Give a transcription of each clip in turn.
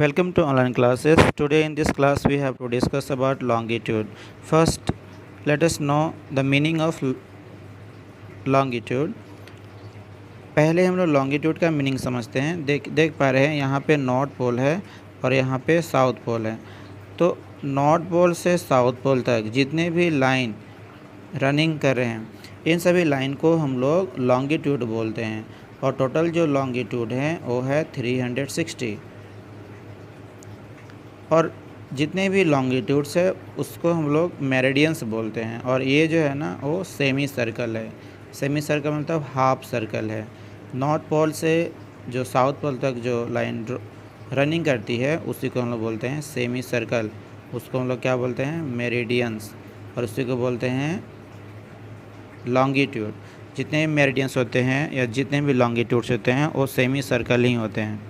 Welcome to online classes. Today in this class we have to discuss about longitude. First, let us know the meaning of longitude. पहले हम लोग longitude का meaning समझते हैं। देख पा रहे हैं यहाँ पे नॉर्थ पोल है और यहाँ पे साउथ पोल है। तो नॉर्थ पोल से साउथ पोल तक जितने भी लाइन रनिंग कर रहे हैं इन सभी लाइन को हम लोग लॉन्गिट्यूड बोलते हैं और टोटल जो लॉन्गिट्यूड है वो है 360 और जितने भी लॉन्गिट्यूड्स है उसको हम लोग मेरिडियंस बोलते हैं। और ये जो है ना वो सेमी सर्कल है। सेमी सर्कल मतलब हाफ सर्कल है। नॉर्थ पोल से जो साउथ पोल तक जो लाइन रनिंग करती है उसी को हम लोग बोलते हैं सेमी सर्कल। उसको हम लोग क्या बोलते हैं? मेरिडियंस। और उसी को बोलते हैं लॉन्गिट्यूड। जितने भी मेरिडियंस होते हैं या जितने भी लॉन्गिट्यूड्स होते हैं वो सेमी सर्कल ही होते हैं।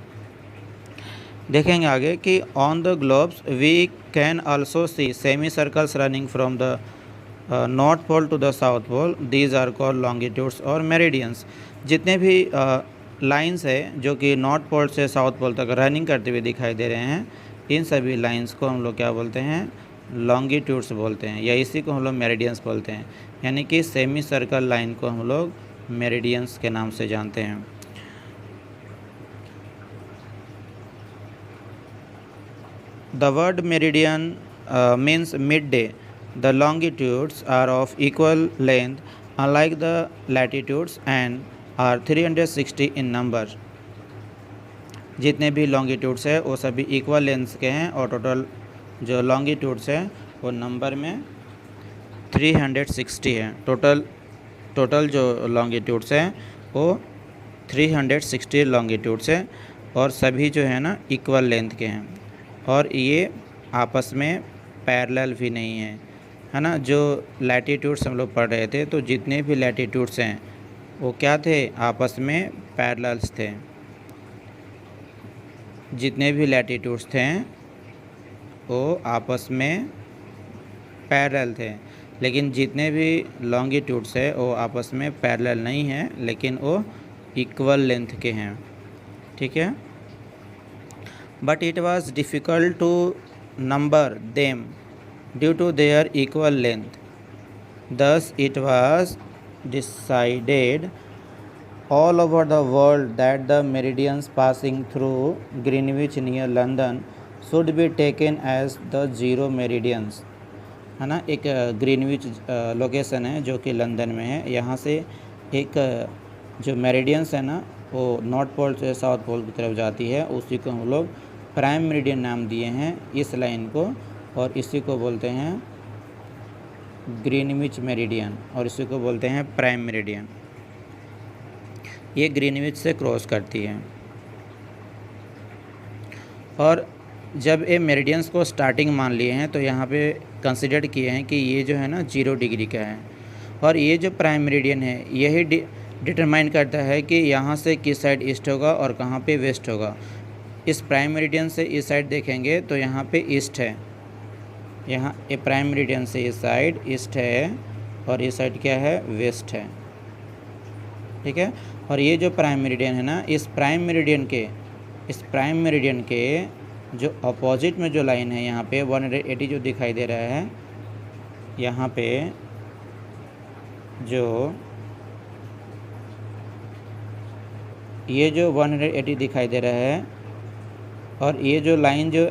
देखेंगे आगे कि on the globes we can also see semi circles running from the north pole to the south pole. These are called longitudes और मेरिडियंस। जितने भी लाइंस है जो कि नॉर्थ पोल से साउथ पोल तक रनिंग करते हुए दिखाई दे रहे हैं इन सभी लाइंस को हम लोग क्या बोलते हैं? लॉन्गिट्यूड्स बोलते हैं या इसी को हम लोग मेरिडियंस बोलते हैं। यानी कि सेमी सर्कल लाइन को हम लोग मेरिडियंस के नाम से जानते हैं। The word meridian means midday. The longitudes are of equal length, unlike the latitudes, and are 360 in number. जितने भी लॉन्गिट्यूड्स है वो सभी इक्वल लेंथ के हैं और टोटल जो लॉन्गिट्यूड्स है वो नंबर में 360 है। टोटल जो लॉन्गिट्यूड्स हैं वो 360 लॉन्गिट्यूड्स है और सभी जो है ना इक्वल लेंथ के हैं और ये आपस में पैरेलल भी नहीं है ना। जो लैटिट्यूड्स हम लोग पढ़ रहे थे तो जितने भी लैटिट्यूड्स हैं वो क्या थे? आपस में पैरेलल्स थे। जितने भी लैटिट्यूड्स थे वो आपस में पैरेलल थे, लेकिन जितने भी लॉन्गिट्यूड्स है वो आपस में पैरेलल नहीं है लेकिन वो इक्वल लेंथ के हैं। ठीक है। But it was difficult to number them due to their equal length. Thus, it was decided all over the world that the meridians passing through Greenwich near London should be taken as the zero meridians. है ना। एक Greenwich location है जो कि London में है। यहाँ से एक जो मेरिडियंस है ना वो नॉर्थ पोल से साउथ पोल की तरफ जाती है, उसी को हम लोग प्राइम मेरिडियन नाम दिए हैं इस लाइन को और इसी को बोलते हैं ग्रीनविच मेरिडियन और इसी को बोलते हैं प्राइम मेरिडियन। ये ग्रीनविच से क्रॉस करती है और जब ये मेरिडियंस को स्टार्टिंग मान लिए हैं तो यहाँ पे कंसिडर किए हैं कि ये जो है ना 0 डिग्री का है और ये जो प्राइम मेरिडियन है यही डिटरमाइन करता है कि यहाँ से किस साइड ईस्ट होगा और कहाँ पे वेस्ट होगा। इस प्राइम मेरिडियन से इस साइड देखेंगे तो यहाँ पे ईस्ट है। यहाँ ये प्राइम मेरिडियन से इस साइड ईस्ट है और इस साइड क्या है? वेस्ट है। ठीक है। और ये जो प्राइम मेरिडियन है ना इस प्राइम मेरिडियन के जो अपोजिट में जो लाइन है यहाँ पे 180 जो दिखाई दे रहा है, यहाँ पे जो ये जो 180 दिखाई दे रहा है और ये जो लाइन जो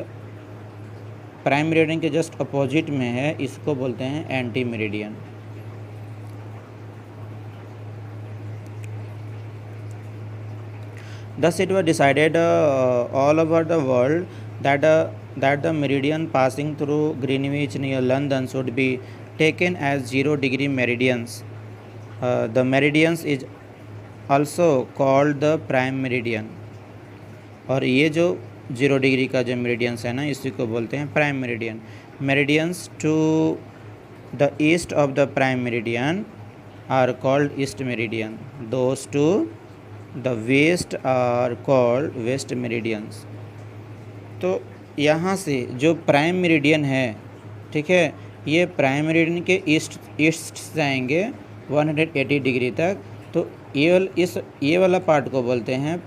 प्राइम मेरिडियन के जस्ट अपोजिट में है इसको बोलते हैं anti meridian. Thus it was decided all over the world that the meridian passing through Greenwich near London should be taken as 0 degree meridians. The meridians is also called the prime meridian. और ये जो 0 degree का जो meridians है ना इसी को बोलते हैं prime meridian. Meridians to the east of the prime meridian are called east meridian. Those to the west are called west meridians. तो यहाँ से जो प्राइम मेरिडियन है, ठीक है, ये प्राइम मेरिडियन के ईस्ट से आएंगे 180 डिग्री तक, तो ये वाला पार्ट को बोलते हैं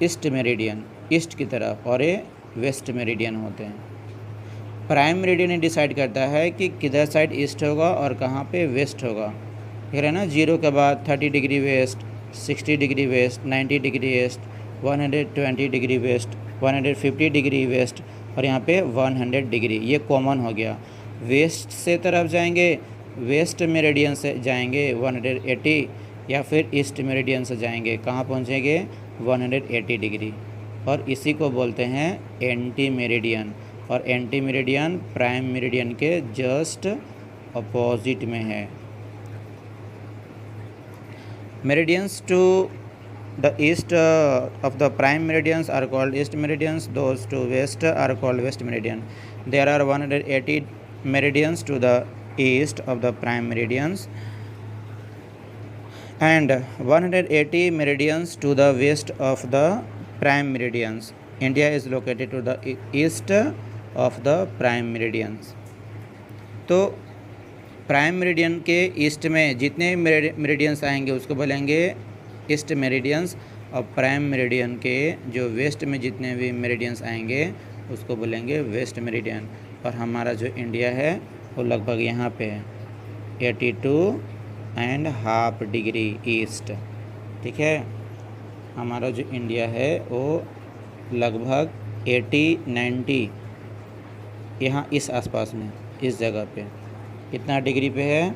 ईस्ट मेरिडियन ईस्ट की तरफ और ये वेस्ट मेरिडियन होते हैं। प्राइम मेरिडियन ही डिसाइड करता है कि किधर साइड ईस्ट होगा और कहाँ पे वेस्ट होगा। देख रहे हैं ना, 0 के बाद 30 degree west, 60 degree west, 90 degree west, 120 degree west, 150 degree west और यहाँ पे 100 डिग्री, ये कॉमन हो गया। वेस्ट से तरफ जाएंगे, वेस्ट मेरिडियन से जाएंगे 180, या फिर ईस्ट मेरिडियन से जाएंगे, कहाँ पहुँचेंगे 180 डिग्री, और इसी को बोलते हैं एंटी मेरिडियन। और एंटी मेरिडियन प्राइम मेरिडियन के जस्ट अपोजिट में है। Meridians to the east of the prime meridians are called east meridians, those to west are called west meridian. There are 180 meridians to the east of the prime meridians and 180 meridians to the west of the prime meridians. India is located to the east of the prime meridians. तो prime meridian के east में जितने meridians आएंगे उसको बोलेंगे east meridians, और prime meridian के जो वेस्ट में जितने भी मेरिडियंस आएंगे उसको बोलेंगे वेस्ट मेरिडियन। और हमारा जो इंडिया है वो लगभग यहाँ पे है 82.5 डिग्री ईस्ट। ठीक है, हमारा जो इंडिया है वो लगभग 80-90 यहाँ इस आसपास में, इस जगह पे कितना डिग्री पे है,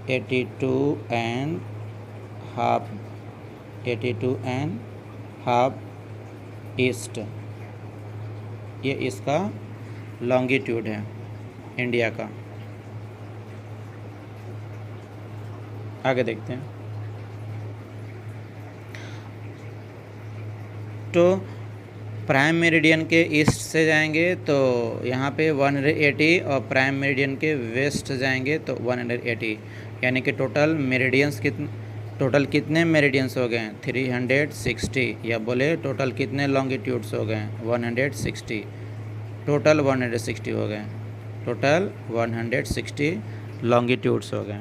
82.5 ईस्ट, ये इसका लॉन्गिट्यूड है इंडिया का। आगे देखते हैं। तो प्राइम मेरिडियन के ईस्ट से जाएंगे तो यहाँ पे 180, और प्राइम मेरिडियन के वेस्ट जाएंगे तो 180, यानी कि टोटल कितने मेरिडियंस हो गए 360, या बोले टोटल कितने लॉन्गिट्यूड्स हो गए 160, टोटल 160 हो गए, टोटल 160 लॉन्गिट्यूड्स हो गए।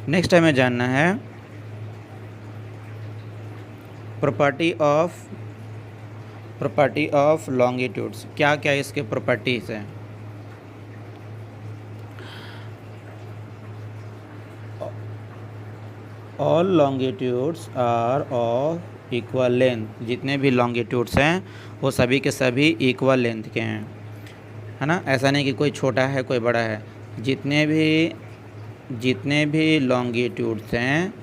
नेक्स्ट हमें जानना है प्रॉपर्टी ऑफ लॉन्गिट्यूड्स, क्या क्या इसके प्रॉपर्टीज़ हैं। All longitudes are of equal length, जितने भी लॉन्गिट्यूड्स हैं वो सभी के सभी इक्वल लेंथ के हैं, है ना। ऐसा नहीं कि कोई छोटा है कोई बड़ा है, जितने भी लॉन्गिट्यूड्स हैं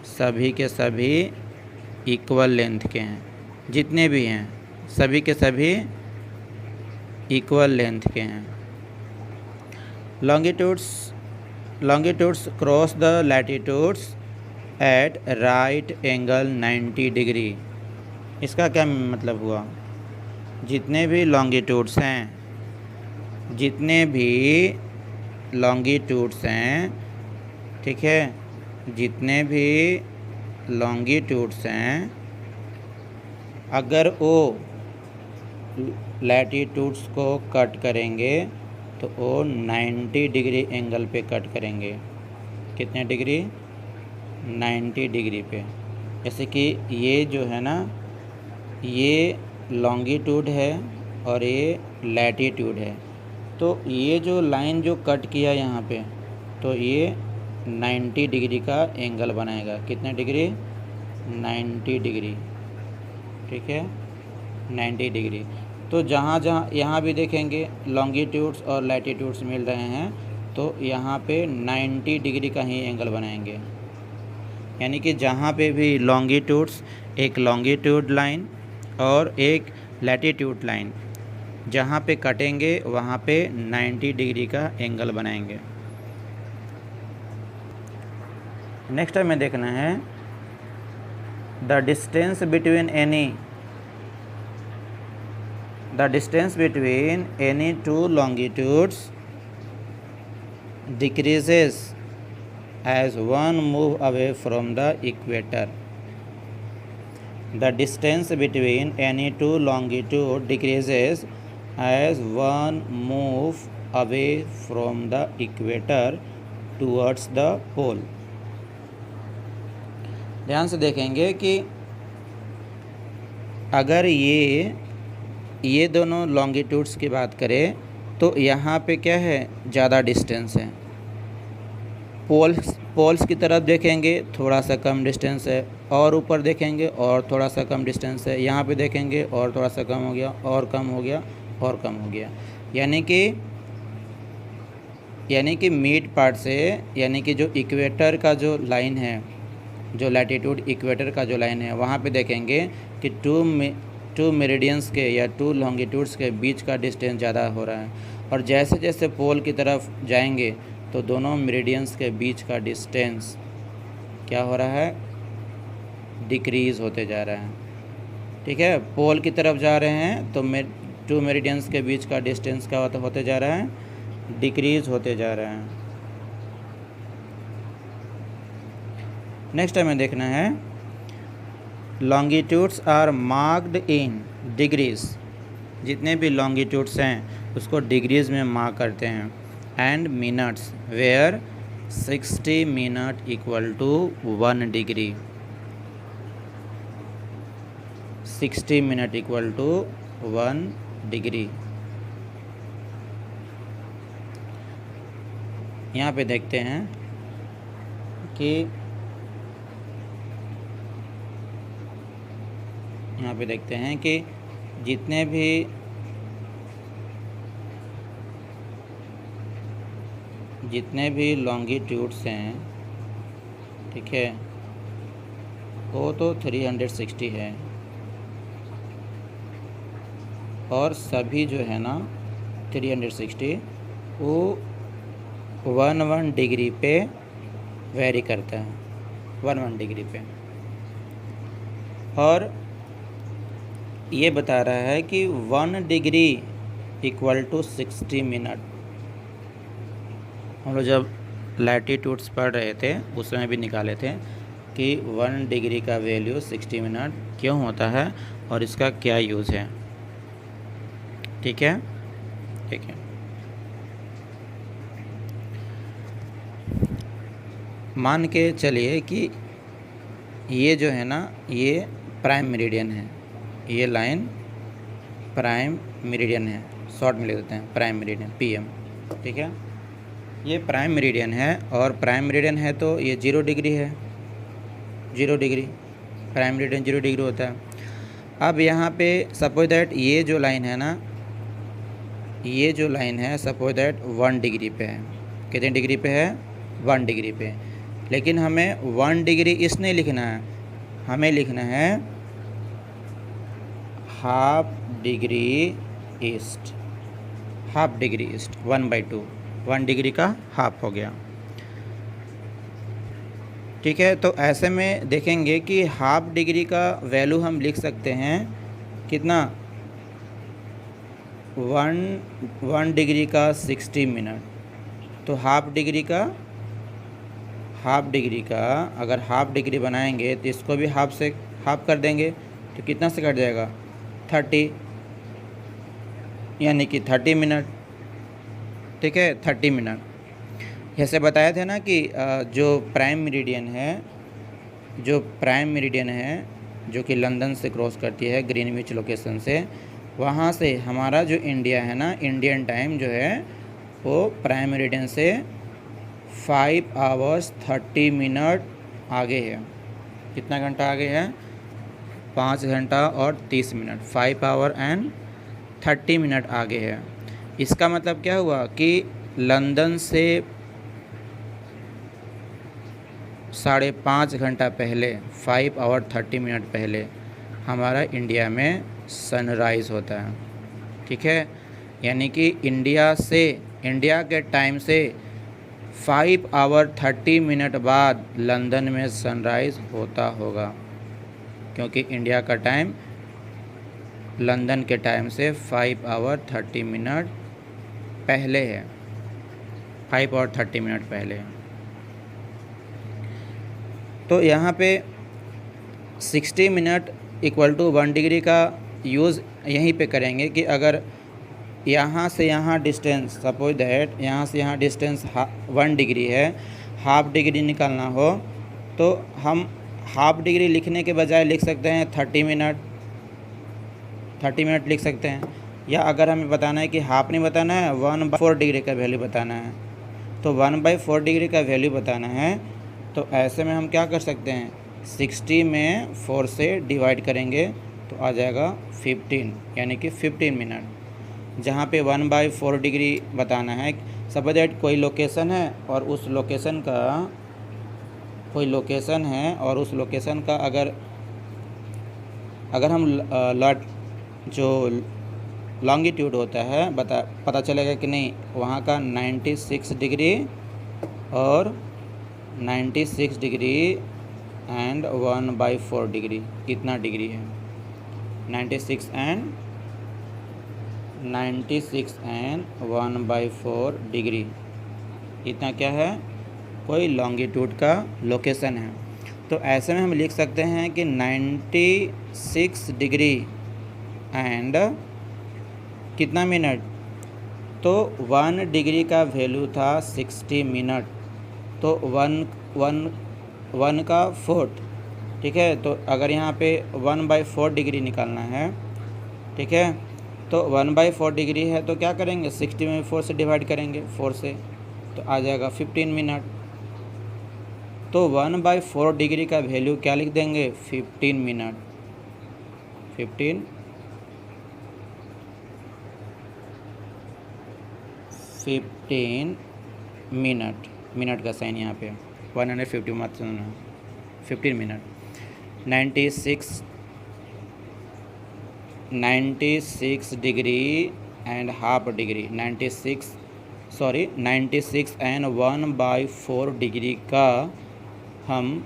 सभी के सभी इक्वल लेंथ के हैं, जितने भी हैं सभी के सभी इक्वल लेंथ के हैं। Longitudes cross the latitudes at right angle 90 degree. इसका क्या मतलब हुआ, जितने भी लॉन्गिट्यूड्स हैं ठीक है, जितने भी लॉन्गिट्यूड्स हैं अगर वो लैटिट्यूड्स को कट करेंगे तो वो 90 डिग्री एंगल पे कट करेंगे। कितने डिग्री, 90 डिग्री पे। जैसे कि ये जो है ना, ये लॉन्गिट्यूड है और ये लैटिट्यूड है, तो ये जो लाइन जो कट किया यहाँ पे, तो ये 90 डिग्री का एंगल बनाएगा। कितने डिग्री, 90 डिग्री। ठीक है, 90 डिग्री। तो जहाँ यहाँ भी देखेंगे लॉन्गिट्यूड्स और लैटिट्यूड्स मिल रहे हैं, तो यहाँ पे 90 डिग्री का ही एंगल बनाएंगे। यानी कि जहाँ पे भी लॉन्गिट्यूड्स, एक लॉन्गिट्यूड लाइन और एक लैटिट्यूड लाइन जहाँ पे कटेंगे वहाँ पे 90 डिग्री का एंगल बनाएंगे। नेक्स्ट हमें देखना है the distance between any two longitudes decreases as one move away from the equator. The distance between any two longitude decreases as one move away from the equator towards the pole. ध्यान से देखेंगे कि अगर ये दोनों longitudes की बात करें तो यहाँ पे क्या है, ज़्यादा डिस्टेंस है। पोल्स की तरफ देखेंगे थोड़ा सा कम डिस्टेंस है, और ऊपर देखेंगे और थोड़ा सा कम डिस्टेंस है, यहाँ पे देखेंगे और थोड़ा सा कम हो गया, और कम हो गया, और कम हो गया। यानी कि मिड पार्ट से, यानी कि जो इक्वेटर का जो लाइन है, जो लैटिट्यूड इक्वेटर का जो लाइन है, वहाँ पे देखेंगे कि टू मेरिडियंस के या टू लॉन्गिट्यूड्स के बीच का डिस्टेंस ज़्यादा हो रहा है। और जैसे जैसे पोल की तरफ जाएंगे तो दोनों मेरिडियंस के बीच का डिस्टेंस क्या हो रहा है, डिक्रीज़ होते जा रहा है। ठीक है, पोल की तरफ जा रहे हैं तो टू मेरिडियंस के बीच का डिस्टेंस क्या होते जा रहा है, डिक्रीज़ होते जा रहा है। नेक्स्ट हमें देखना है longitudes are marked in degrees. जितने भी लॉन्गिट्यूड्स हैं उसको डिग्रीज़ में मार्क करते हैं। And minutes where 60 minute equal to 1 degree. 60 minute equal to 1 degree. यहाँ पे देखते हैं कि जितने भी लॉन्गिट्यूड्स हैं, ठीक है, वो तो 360 है, और सभी जो है ना 360 वो 1 डिग्री पे वेरी करता है, 1 डिग्री पे। और ये बता रहा है कि 1 डिग्री इक्वल टू 60 मिनट। हम लोग जब लैटिट्यूड्स पढ़ रहे थे उस समय भी निकाले थे कि 1 डिग्री का वैल्यू 60 मिनट क्यों होता है और इसका क्या यूज़ है। ठीक है, ठीक है। मान के चलिए कि ये जो है ना, ये प्राइम मेरिडियन है, ये लाइन प्राइम मेरिडियन है, शॉर्ट में लिख देते हैं प्राइम मेरिडियन, PM। ठीक है, ये प्राइम मेरिडियन है, और प्राइम मेरिडियन है तो ये 0 डिग्री है, 0 डिग्री, प्राइम मेरिडियन 0 डिग्री होता है। अब यहाँ पे सपोज दैट ये जो लाइन है ना, ये जो लाइन है सपोज दैट 1 डिग्री पे है। कितने डिग्री पे है, 1 डिग्री पे। लेकिन हमें 1 डिग्री इस नहीं लिखना है, हमें लिखना है half degree east. Half degree east 1/2, 1 degree का हाफ हो गया। ठीक है, तो ऐसे में देखेंगे कि हाफ डिग्री का वैल्यू हम लिख सकते हैं कितना, 1 डिग्री का 60 मिनट। तो हाफ डिग्री का अगर हाफ डिग्री बनाएंगे तो इसको भी हाफ से हाफ कर देंगे तो कितना से कट जाएगा, 30, यानी कि 30 मिनट। ठीक है, 30 मिनट। जैसे बताया था ना कि जो प्राइम मेरिडियन है जो कि लंदन से क्रॉस करती है ग्रीनविच लोकेशन से, वहाँ से हमारा जो इंडिया है ना, इंडियन टाइम जो है वो प्राइम मेरिडियन से 5 आवर्स 30 मिनट आगे है। कितना घंटा आगे है, 5 घंटा और 30 मिनट, 5 आवर एंड 30 मिनट आगे है। इसका मतलब क्या हुआ कि लंदन से 5.5 घंटा पहले, 5 आवर 30 मिनट पहले हमारा इंडिया में सनराइज़ होता है। ठीक है, यानी कि इंडिया के टाइम से 5 आवर 30 मिनट बाद लंदन में सनराइज़ होता होगा, क्योंकि इंडिया का टाइम लंदन के टाइम से 5 आवर 30 मिनट पहले है, 5 आवर 30 मिनट पहले है। तो यहाँ पे 60 मिनट इक्वल टू 1 डिग्री का यूज़ यहीं पे करेंगे कि अगर यहाँ से यहाँ डिस्टेंस, सपोज दैट यहाँ से यहाँ डिस्टेंस 1 डिग्री है, हाफ डिग्री निकालना हो तो हम हाफ डिग्री लिखने के बजाय लिख सकते हैं 30 मिनट, 30 मिनट लिख सकते हैं। या अगर हमें बताना है कि हाफ नहीं बताना है, 1/4 डिग्री का वैल्यू बताना है, तो 1/4 डिग्री का वैल्यू बताना है, तो ऐसे में हम क्या कर सकते हैं, 60 में 4 से डिवाइड करेंगे तो आ जाएगा 15, यानी कि 15 मिनट। जहाँ पे 1/4 डिग्री बताना है, सपोज दैट कोई लोकेशन है और उस लोकेशन का अगर हम जो लॉन्गिट्यूड होता है पता चलेगा कि नहीं वहाँ का 96 डिग्री और 96 डिग्री एंड 1/4 डिग्री कितना डिग्री है, 96 एंड 1/4 डिग्री, इतना क्या है, कोई लॉन्गिट्यूड का लोकेशन है। तो ऐसे में हम लिख सकते हैं कि 96 डिग्री एंड कितना मिनट, तो 1 डिग्री का वैल्यू था 60 मिनट, तो 1 का 4, ठीक है। तो अगर यहाँ पे 1/4 डिग्री निकालना है, ठीक है, तो 1/4 डिग्री है तो क्या करेंगे, 60 में 4 से डिवाइड करेंगे, 4 से, तो आ जाएगा 15 मिनट। तो 1/4 डिग्री का वैल्यू क्या लिख देंगे, 15 मिनट, 15 मिनट का साइन यहाँ पे 150 मत सुनना, 15 minute. 96 degree and half degree, 96 and 1/4 degree का हम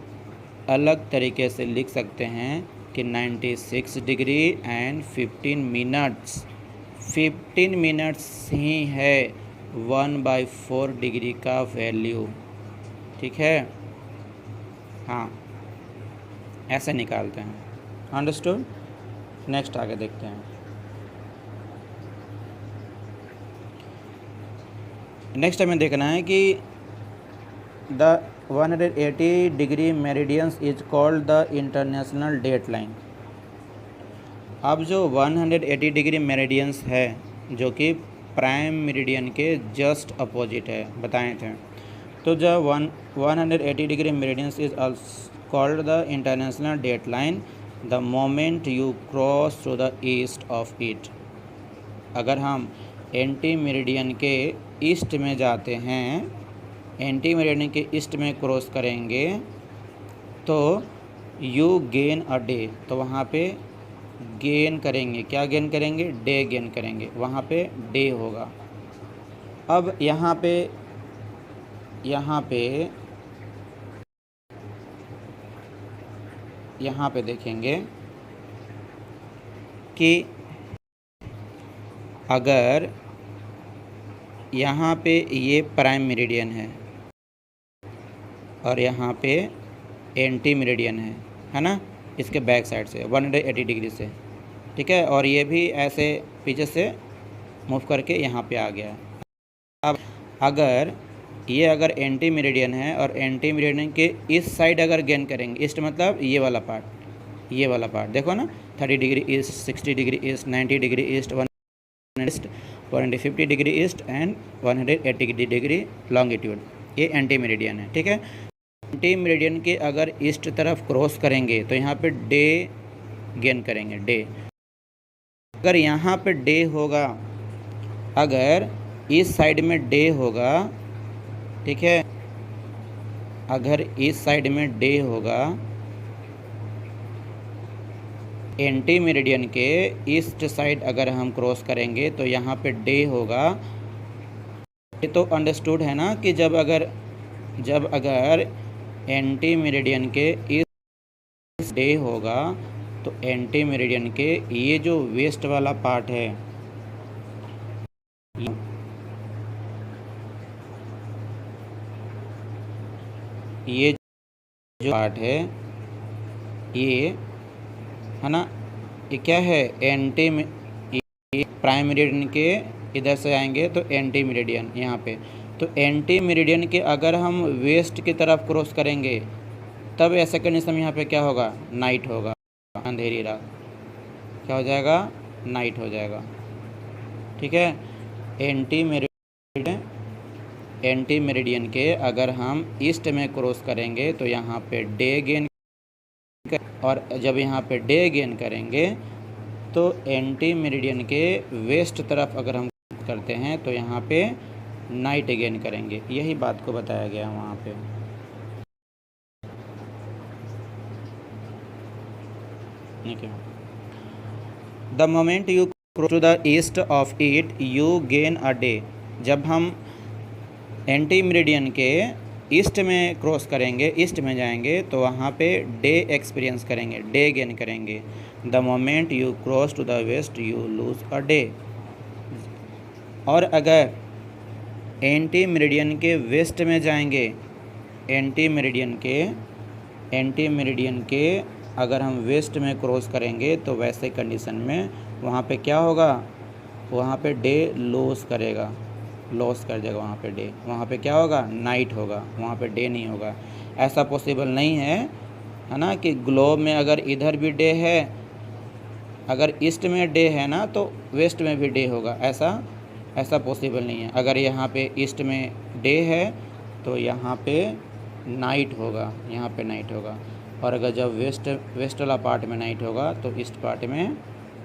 अलग तरीके से लिख सकते हैं कि 96 डिग्री एंड 15 मिनट्स ही है 1/4 डिग्री का वैल्यू, ठीक है। हाँ, ऐसे निकालते हैं, अंडरस्टूड। नेक्स्ट आगे देखते हैं। नेक्स्ट हमें देखना है कि the 180 degree meridians is called the international date line. अब जो 180 डिग्री मेरिडियंस है जो कि प्राइम मेरिडियन के जस्ट अपोजिट है बताए थे, तो जब 180 degree meridians is called the international date line the moment you cross to the east of it. अगर हम एंटी मेरिडियन के ईस्ट में जाते हैं, एंटी मेरिडियन के ईस्ट में क्रॉस करेंगे तो यू गेन अ डे, तो वहाँ पे गेन करेंगे, क्या गेन करेंगे, डे गेन करेंगे, वहाँ पे डे होगा। अब यहाँ पे देखेंगे कि अगर यहाँ पे ये प्राइम मेरिडियन है और यहाँ पे एंटी मेरिडियन है ना, इसके बैक साइड से 180 डिग्री से, ठीक है, और ये भी ऐसे पीछे से मूव करके यहाँ पे आ गया। अब अगर एंटी मेरिडियन है और एंटी मेरिडियन के इस साइड अगर गेन करेंगे, ईस्ट मतलब ये वाला पार्ट देखो ना, 30 degree east, 60 degree east, 90 degree east, 150 degree east and 180 degree longitude, ये एंटी मेरिडियन है, ठीक है। एंटी मेरिडियन के अगर ईस्ट तरफ क्रॉस करेंगे तो यहाँ पे डे गेन करेंगे, डे। अगर यहाँ पे डे होगा, अगर इस साइड में डे होगा, ठीक है, अगर इस साइड में डे होगा एंटी मेरिडियन के ईस्ट साइड अगर हम क्रॉस करेंगे तो यहाँ पे डे होगा। ये तो अंडरस्टूड है ना कि जब अगर एंटी मेरिडियन के ईस्ट डे होगा तो एंटी मेरिडियन के ये जो वेस्ट वाला पार्ट है, ये जो पार्ट है ये है ना, ये क्या है, प्राइम मेरिडियन के इधर से आएंगे तो एंटी मेरिडियन यहाँ पे, तो एंटी मेरिडियन के अगर हम वेस्ट की तरफ क्रॉस करेंगे तब ऐसे कंडीशन में यहाँ पे क्या होगा, नाइट होगा, अंधेरी रात, क्या हो जाएगा, नाइट हो जाएगा। ठीक है, एंटी मेरिडियन के अगर हम ईस्ट में क्रॉस करेंगे तो यहाँ पे डे गेन, और जब यहाँ पे डे गेन करेंगे तो एंटी मेरिडियन के वेस्ट तरफ अगर हम करते हैं तो यहाँ पे नाइट गेन करेंगे। यही बात को बताया गया वहाँ पे। ठीक है, the moment you cross to the east of it you gain a day. जब हम एंटी मेरिडियन के ईस्ट में क्रॉस करेंगे, ईस्ट में जाएंगे तो वहाँ पे डे एक्सपीरियंस करेंगे, डे गेन करेंगे। The moment you cross to the west you lose a day. और अगर एंटी मेरिडियन के वेस्ट में जाएंगे, एंटी मेरिडियन के अगर हम वेस्ट में क्रॉस करेंगे तो वैसे कंडीशन में वहाँ पे क्या होगा, वहाँ पे डे लॉस करेगा, लॉस कर देगा वहाँ पे डे, वहाँ पे क्या होगा, नाइट होगा, वहाँ पे डे नहीं होगा। ऐसा पॉसिबल नहीं है ना कि ग्लोब में अगर इधर भी डे है, अगर ईस्ट में डे है ना तो वेस्ट में भी डे होगा, ऐसा पॉसिबल नहीं है। अगर यहाँ पे ईस्ट में डे है तो यहाँ पे नाइट होगा, यहाँ पे नाइट होगा, और अगर जब वेस्ट वाला पार्ट में नाइट होगा तो ईस्ट पार्ट में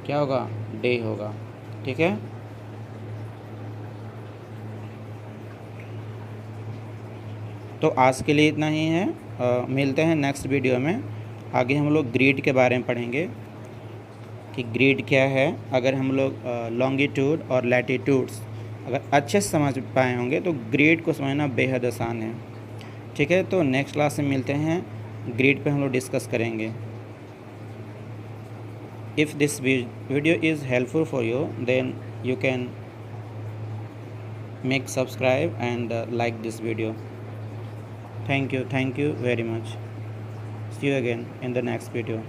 क्या होगा, डे होगा। ठीक है, तो आज के लिए इतना ही है। मिलते हैं नेक्स्ट वीडियो में। आगे हम लोग ग्रिड के बारे में पढ़ेंगे कि ग्रिड क्या है। अगर हम लोग लॉन्गिट्यूड और लैटिट्यूड्स अगर अच्छे से समझ पाए होंगे तो ग्रिड को समझना बेहद आसान है। ठीक है, तो नेक्स्ट क्लास में मिलते हैं, ग्रिड पे हम लोग डिस्कस करेंगे। If this video is helpful for you then you can make subscribe and like this video. Thank you very much. See you again in the next video.